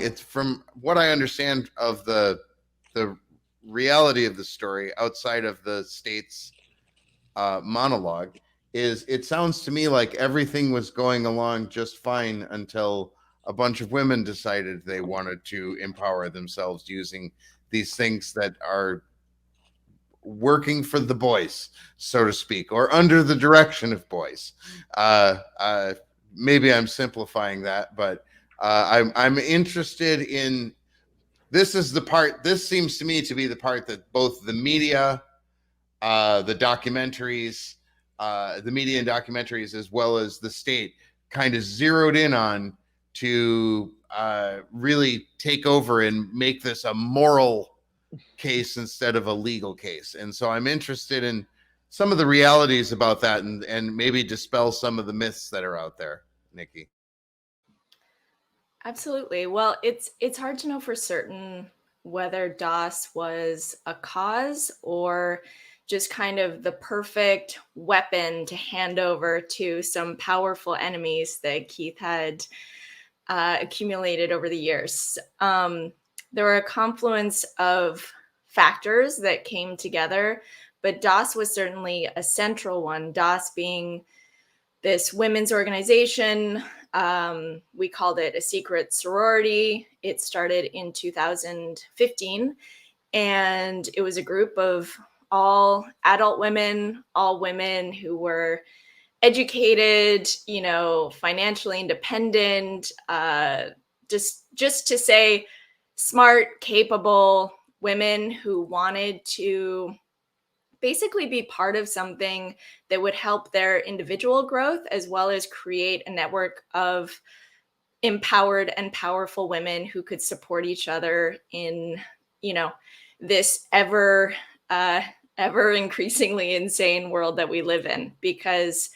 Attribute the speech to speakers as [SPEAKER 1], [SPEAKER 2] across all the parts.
[SPEAKER 1] It's from what I understand of the reality of the story outside of the state's monologue is it sounds to me like everything was going along just fine until a bunch of women decided they wanted to empower themselves using these things that are working for the boys, so to speak, or under the direction of boys. Uh, uh, Maybe I'm simplifying that, but I'm interested in this is the part. This seems to me to be the part that both the media, the documentaries, the media and documentaries, as well as the state, kind of zeroed in on to really take over and make this a moral case instead of a legal case. And so I'm interested in some of the realities about that and maybe dispel some of the myths that are out there, Nicki.
[SPEAKER 2] Absolutely. Well, it's hard to know for certain whether DOS was a cause or just kind of the perfect weapon to hand over to some powerful enemies that Keith had accumulated over the years. There were a confluence of factors that came together, but DOS was certainly a central one. DOS being this women's organization. We called it a secret sorority. It started in 2015, and it was a group of all adult women, all women who were educated, financially independent, just to say smart, capable women who wanted to basically be part of something that would help their individual growth as well as create a network of empowered and powerful women who could support each other in, this ever increasingly insane world that we live in. Because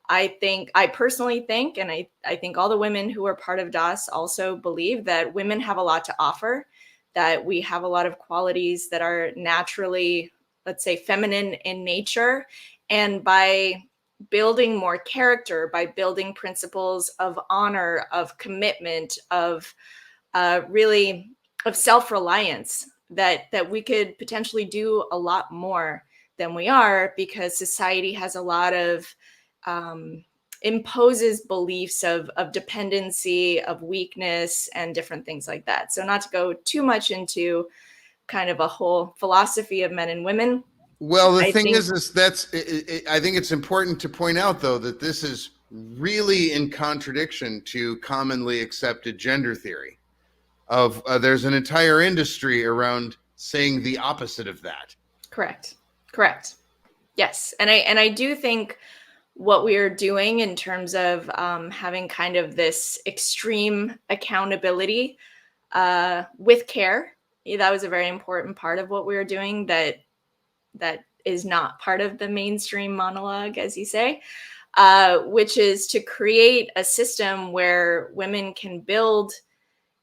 [SPEAKER 2] I personally think, and I think all the women who are part of DOS also believe that women have a lot to offer, that we have a lot of qualities that are naturally, let's say, feminine in nature. And by building more character, by building principles of honor, of commitment, of really of self-reliance, that we could potentially do a lot more than we are, because society has a lot of imposes beliefs of dependency, of weakness, and different things like that. So not to go too much into kind of a whole philosophy of men and women.
[SPEAKER 1] Well, the
[SPEAKER 2] I
[SPEAKER 1] thing
[SPEAKER 2] think
[SPEAKER 1] is I think it's important to point out, though, that this is really in contradiction to commonly accepted gender theory. Of there's an entire industry around saying the opposite of that.
[SPEAKER 2] correct. Yes. And I do think what we are doing in terms of having kind of this extreme accountability with care, that was a very important part of what we were doing that is not part of the mainstream monologue, as you say, which is to create a system where women can build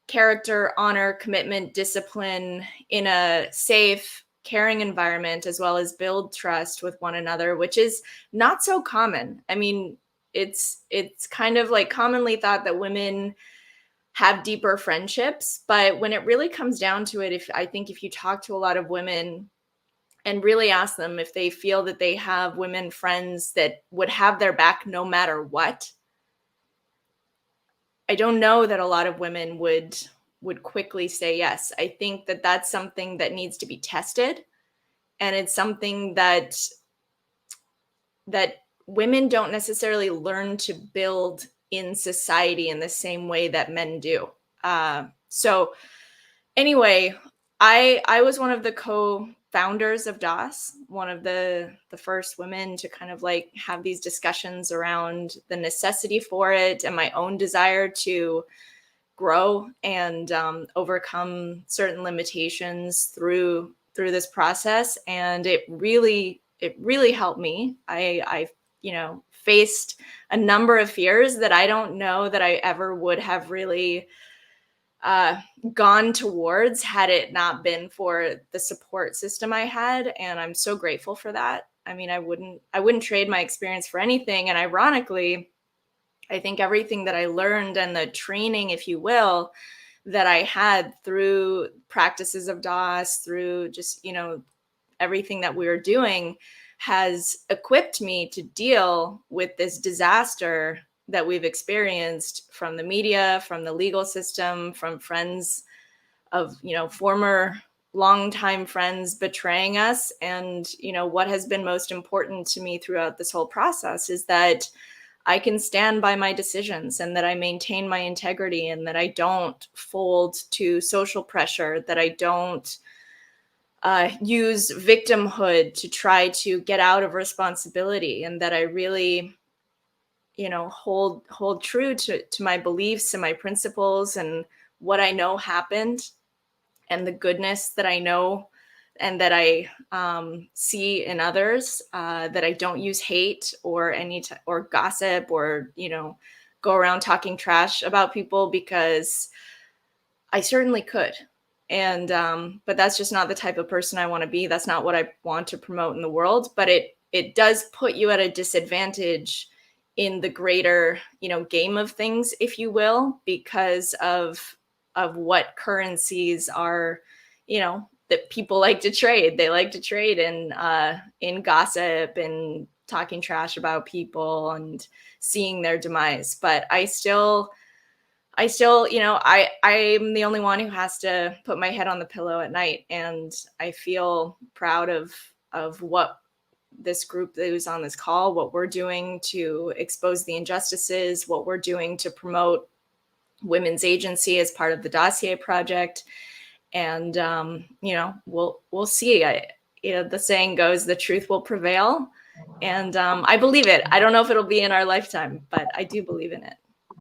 [SPEAKER 2] character, honor, commitment, discipline in a safe, caring environment, as well as build trust with one another, which is not so common. I mean, it's kind of like commonly thought that women have deeper friendships, but when it really comes down to it, I think if you talk to a lot of women and really ask them if they feel that they have women friends that would have their back no matter what, I don't know that a lot of women would quickly say yes. I think that that's something that needs to be tested, and it's something that women don't necessarily learn to build in society in the same way that men do. So anyway, I was one of the co-founders of DOS, one of the first women to kind of like have these discussions around the necessity for it and my own desire to grow and overcome certain limitations through this process. And it really helped me. I faced a number of fears that I don't know that I ever would have really gone towards had it not been for the support system I had. And I'm so grateful for that. I mean, I wouldn't trade my experience for anything. And ironically, I think everything that I learned and the training, if you will, that I had through practices of DOS, through just, everything that we were doing, has equipped me to deal with this disaster that we've experienced from the media, from the legal system, from friends of, former longtime friends betraying us. And, what has been most important to me throughout this whole process is that I can stand by my decisions, and that I maintain my integrity, and that I don't fold to social pressure, that I don't use victimhood to try to get out of responsibility, and that I really, hold true to my beliefs and my principles and what I know happened, and the goodness that I know and that I see in others, that I don't use hate or or gossip, or, go around talking trash about people, because I certainly could. And but that's just not the type of person I want to be. That's not what I want to promote in the world. But it does put you at a disadvantage in the greater, game of things, if you will, because of what currencies are, that people like to trade. They like to trade in gossip and talking trash about people and seeing their demise. But I still, I'm the only one who has to put my head on the pillow at night, and I feel proud of what this group that was on this call, what we're doing to expose the injustices, what we're doing to promote women's agency as part of the Dossier Project. And we'll see. The saying goes, the truth will prevail, and I believe it. I don't know if it'll be in our lifetime, but I do believe in it.